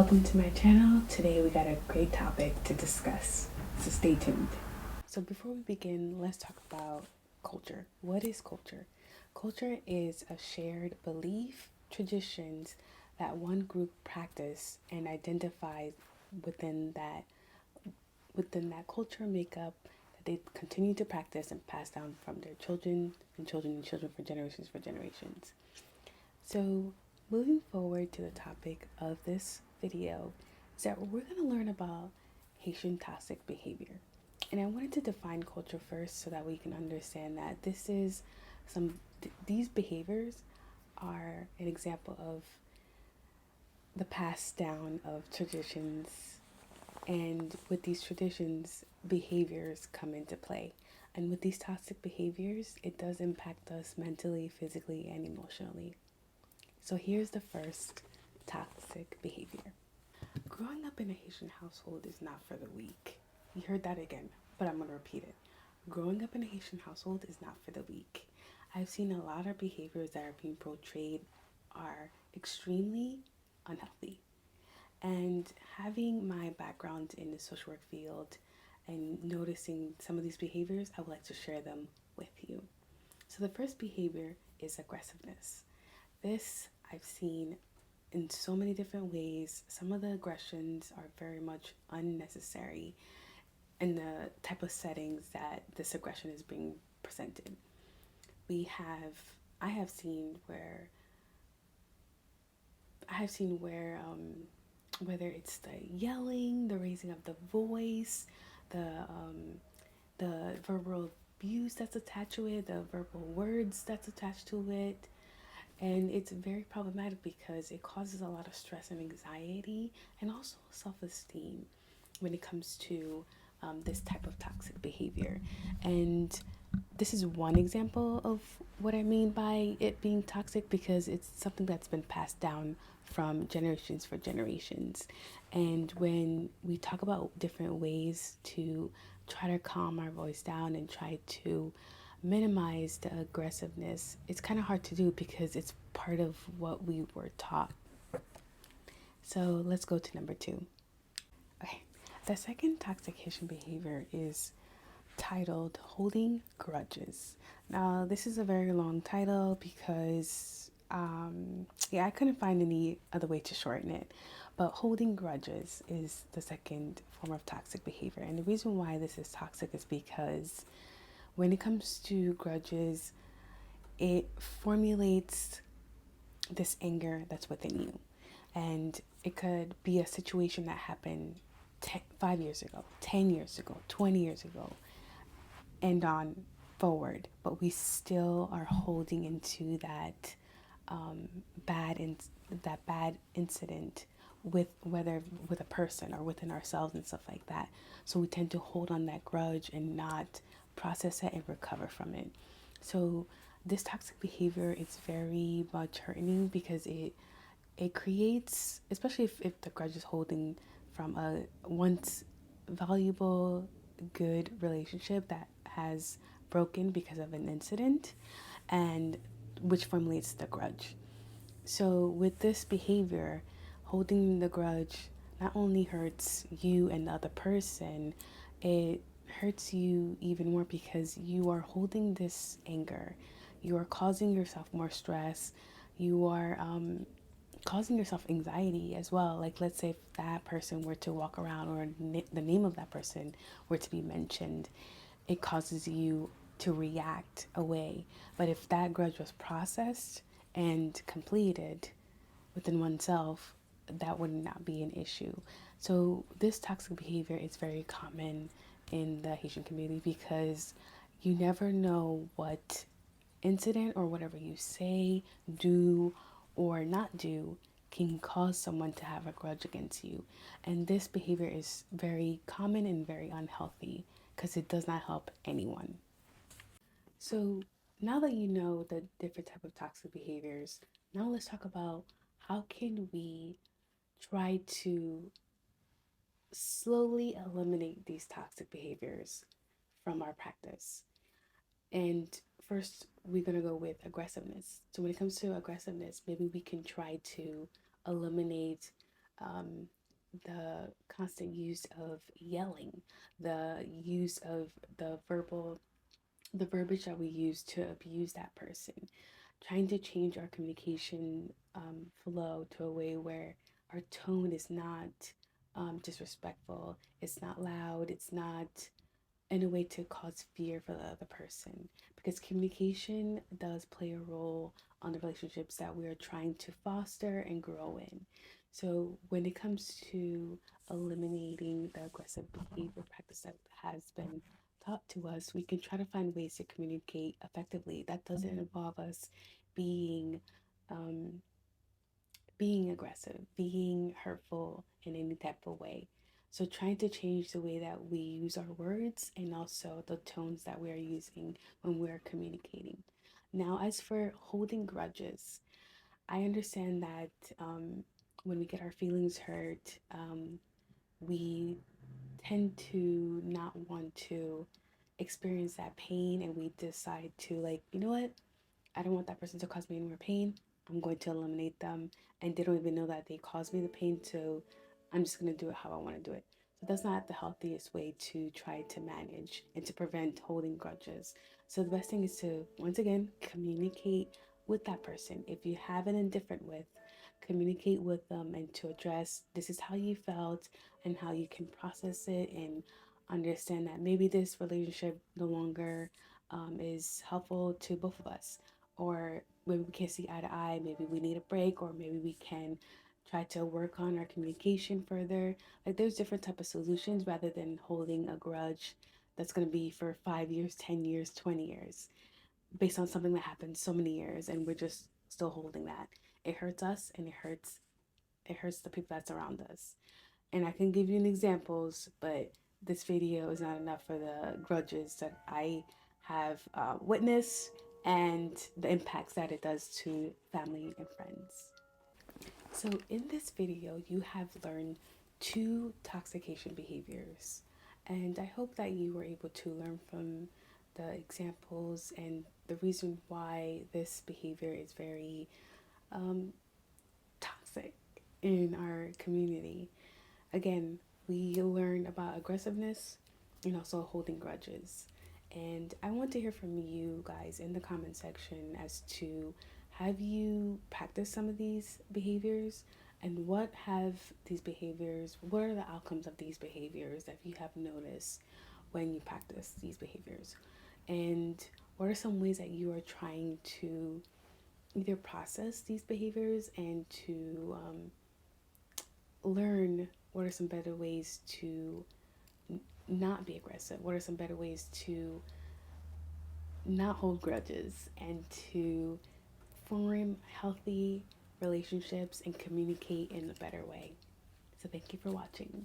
Welcome to my channel. Today we got a great topic to discuss, so stay tuned. So before we begin, let's talk about culture. What is culture? Culture is a shared belief, traditions that one group practice and identifies within that culture makeup that they continue to practice and pass down from their children and children and children for generations. So, moving forward to the topic of this video is that we're going to learn about Haitian toxic behavior. And I wanted to define culture first so that we can understand that these behaviors are an example of the pass down of traditions, and with these traditions, behaviors come into play. And with these toxic behaviors, it does impact us mentally, physically, and emotionally. So here's the first toxic behavior. Growing up in a Haitian household is not for the weak. You heard that again, but I'm going to repeat it. Growing up in a Haitian household is not for the weak. I've seen a lot of behaviors that are being portrayed are extremely unhealthy. And having my background in the social work field and noticing some of these behaviors, I would like to share them with you. So the first behavior is aggressiveness. This I've seen in so many different ways. Some of the aggressions are very much unnecessary in the type of settings that this aggression is being presented. I have seen where whether it's the yelling, the raising of the voice, the verbal abuse that's attached to it, the verbal words that's attached to it. And it's very problematic because it causes a lot of stress and anxiety and also self-esteem when it comes to this type of toxic behavior. And this is one example of what I mean by it being toxic, because it's something that's been passed down from generations for generations. And when we talk about different ways to try to calm our voice down and try to minimize the aggressiveness, it's kind of hard to do because it's part of what we were taught. So let's go to number 2. Okay, the second toxic Haitian behavior is titled Holding Grudges. Now, this is a very long title because, I couldn't find any other way to shorten it. But holding grudges is the second form of toxic behavior. And the reason why this is toxic is because when it comes to grudges, it formulates this anger that's within you. And it could be a situation that happened 5 years ago, 10 years ago, 20 years ago, and on forward, but we still are holding into that bad incident with whether with a person or within ourselves and stuff like that. So we tend to hold on that grudge and not process it and recover from it. So this toxic behavior is very much hurting because it creates, especially if the grudge is holding from a once valuable, good relationship that has broken because of an incident, and which formulates the grudge. So with this behavior, holding the grudge not only hurts you and the other person, it hurts you even more because you are holding this anger. You are causing yourself more stress. You are causing yourself anxiety as well. Like, let's say if that person were to walk around, or the name of that person were to be mentioned, it causes you to react away. But if that grudge was processed and completed within oneself, that would not be an issue. So this toxic behavior is very common in the Haitian community because you never know what incident or whatever you say, do, or not do can cause someone to have a grudge against you. And this behavior is very common and very unhealthy because it does not help anyone. So now that you know the different type of toxic behaviors, now let's talk about how can we try to slowly eliminate these toxic behaviors from our practice. And first, we're going to go with aggressiveness. So when it comes to aggressiveness, maybe we can try to eliminate the constant use of yelling, the use of the verbiage that we use to abuse that person, trying to change our communication flow to a way where our tone is not disrespectful, it's not loud, it's not in a way to cause fear for the other person, because communication does play a role on the relationships that we are trying to foster and grow in. So when it comes to eliminating the aggressive behavior practice that has been taught to us, we can try to find ways to communicate effectively that doesn't involve us being being aggressive, being hurtful in any type of way. So, trying to change the way that we use our words and also the tones that we are using when we're communicating. Now, as for holding grudges, I understand that when we get our feelings hurt, we tend to not want to experience that pain, and we decide to, like, you know what? I don't want that person to cause me any more pain. I'm going to eliminate them. And they don't even know that they caused me the pain. So I'm just going to do it how I want to do it. So that's not the healthiest way to try to manage and to prevent holding grudges. So the best thing is to, once again, communicate with that person. If you have an indifferent with, communicate with them and to address this is how you felt and how you can process it and understand that maybe this relationship no longer is helpful to both of us, or maybe we can't see eye to eye, maybe we need a break, or maybe we can try to work on our communication further. Like, there's different type of solutions rather than holding a grudge that's going to be for 5 years, 10 years, 20 years based on something that happened so many years, and we're just still holding that. It hurts us, and it hurts the people that's around us. And I can give you an examples, but this video is not enough for the grudges that I have witnessed and the impacts that it does to family and friends. So in this video, you have learned two toxication behaviors, and I hope that you were able to learn from the examples and the reason why this behavior is very toxic in our community. Again, we learned about aggressiveness and also holding grudges. And I want to hear from you guys in the comment section as to, have you practiced some of these behaviors, and what are the outcomes of these behaviors that you have noticed when you practice these behaviors? And what are some ways that you are trying to either process these behaviors and to learn what are some better ways to not be aggressive? What are some better ways to not hold grudges and to form healthy relationships and communicate in a better way? So, thank you for watching.